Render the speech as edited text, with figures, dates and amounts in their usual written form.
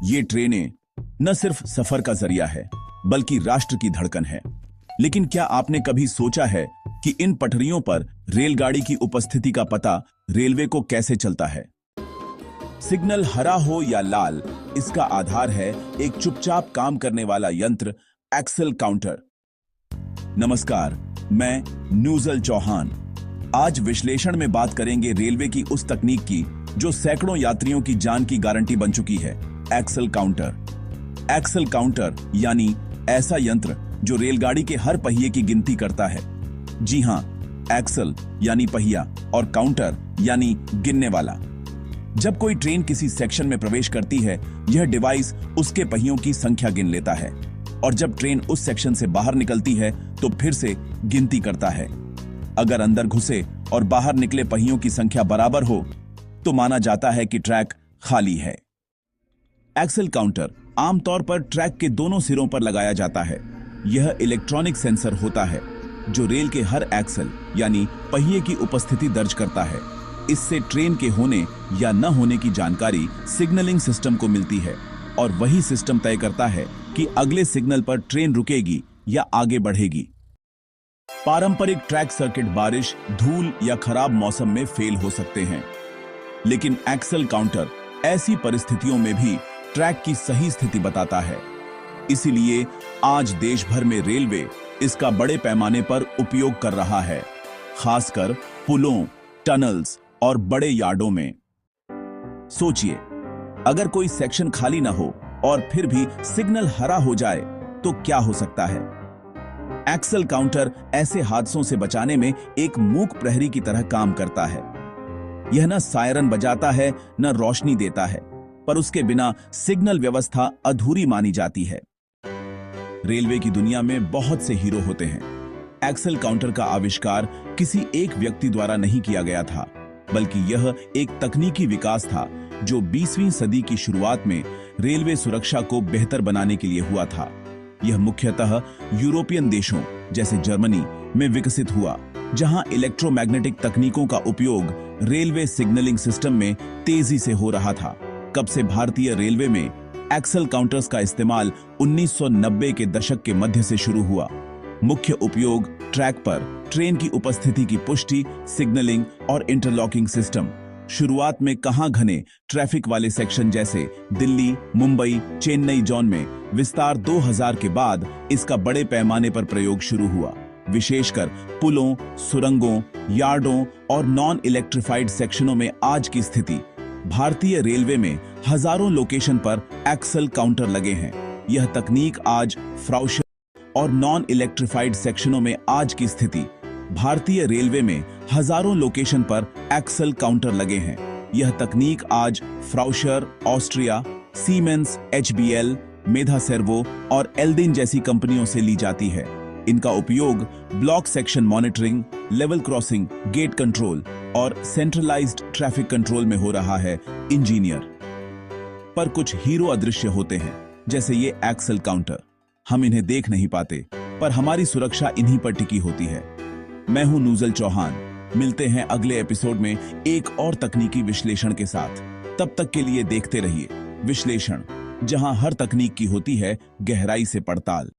ये ट्रेनें न सिर्फ सफर का जरिया है बल्कि राष्ट्र की धड़कन है। लेकिन क्या आपने कभी सोचा है कि इन पटरियों पर रेलगाड़ी की उपस्थिति का पता रेलवे को कैसे चलता है? सिग्नल हरा हो या लाल, इसका आधार है एक चुपचाप काम करने वाला यंत्र, एक्सेल काउंटर। नमस्कार, मैं नूजल चौहान। आज विश्लेषण में बात करेंगे रेलवे की उस तकनीक की जो सैकड़ों यात्रियों की जान की गारंटी बन चुकी है, एक्सेल काउंटर। एक्सेल काउंटर यानी ऐसा यंत्र जो रेलगाड़ी के हर पहिए की गिनती करता है। जी हां, एक्सेल यानी पहिया और काउंटर यानी गिनने वाला। जब कोई ट्रेन किसी सेक्शन में प्रवेश करती है, यह डिवाइस उसके पहियों की संख्या गिन लेता है और जब ट्रेन उस सेक्शन से बाहर निकलती है तो फिर से गिनती करता है। अगर अंदर घुसे और बाहर निकले पहियों की संख्या बराबर हो तो माना जाता है कि ट्रैक खाली है। एक्सेल काउंटर आमतौर पर ट्रैक के दोनों सिरों पर लगाया जाता है। यह इलेक्ट्रॉनिक सेंसर होता है जो रेल के हर एक्सेल यानी पहिए की उपस्थिति दर्ज करता है। इससे ट्रेन के होने या न होने की जानकारी सिग्नलिंग सिस्टम को मिलती है और वही सिस्टम तय करता है कि अगले सिग्नल पर ट्रेन रुकेगी या आगे बढ़ेगी। पारंपरिक ट्रैक सर्किट बारिश, धूल या खराब मौसम में फेल हो सकते हैं, लेकिन एक्सेल काउंटर ऐसी परिस्थितियों में भी ट्रैक की सही स्थिति बताता है। इसीलिए आज देश भर में रेलवे इसका बड़े पैमाने पर उपयोग कर रहा है, खासकर पुलों, टनल्स और बड़े यार्डों में। सोचिए, अगर कोई सेक्शन खाली ना हो और फिर भी सिग्नल हरा हो जाए तो क्या हो सकता है? एक्सेल काउंटर ऐसे हादसों से बचाने में एक मूक प्रहरी की तरह काम करता है। यह न सायरन बजाता है न रोशनी देता है, पर उसके बिना सिग्नल व्यवस्था अधूरी मानी जाती है। रेलवे की दुनिया में बहुत से हीरो होते हैं। एक्सेल काउंटर का आविष्कार किसी एक व्यक्ति द्वारा नहीं किया गया था, बल्कि यह एक तकनीकी विकास था जो 20वीं सदी की शुरुआत में रेलवे सुरक्षा को बेहतर बनाने के लिए हुआ था। यह मुख्यतः यूरोपियन देशों जैसे जर्मनी में विकसित हुआ, जहां इलेक्ट्रोमैग्नेटिक तकनीकों का उपयोग रेलवे सिग्नलिंग सिस्टम में तेजी से हो रहा था। कब से भारतीय रेलवे में एक्सेल काउंटर्स का इस्तेमाल 1990 के दशक के मध्य से शुरू हुआ। मुख्य उपयोग ट्रैक पर ट्रेन की उपस्थिति की पुष्टि, सिग्नलिंग और इंटरलॉकिंग सिस्टम। शुरुआत में कहां घने ट्रैफिक वाले सेक्शन जैसे दिल्ली, मुंबई, चेन्नई जोन में। विस्तार 2000 के बाद इसका बड़े पैमाने पर प्रयोग शुरू हुआ, विशेषकर पुलों, सुरंगों, यार्डों और नॉन इलेक्ट्रिफाइड सेक्शनों में। आज की स्थिति, भारतीय रेलवे में हजारों लोकेशन पर एक्सेल काउंटर लगे हैं। यह तकनीक आज फ्राउशर और नॉन इलेक्ट्रिफाइड सेक्शनों में। आज की स्थिति, भारतीय रेलवे में हजारों लोकेशन पर एक्सेल काउंटर लगे हैं। यह तकनीक आज फ्राउशर, ऑस्ट्रिया, सीमेंस, एचबीएल, मेधा सर्वो और एल्डिन जैसी कंपनियों से ली जाती है। इनका उपयोग block section monitoring, level crossing, gate control और सेंट्रलाइज्ड ट्रैफिक कंट्रोल में हो रहा है। इंजीनियर पर कुछ हीरो अदृश्य होते हैं, जैसे ये एक्सेल काउंटर। हम इन्हें देख नहीं पाते, पर हमारी सुरक्षा इन्हीं पर टिकी होती है। मैं हूं नूजल चौहान। मिलते हैं अगले एपिसोड में एक और तकनीकी विश्लेषण के साथ। तब तक के लिए देखते रहिए विश्लेषण, जहां हर तकनीक की होती है गहराई से पड़ताल।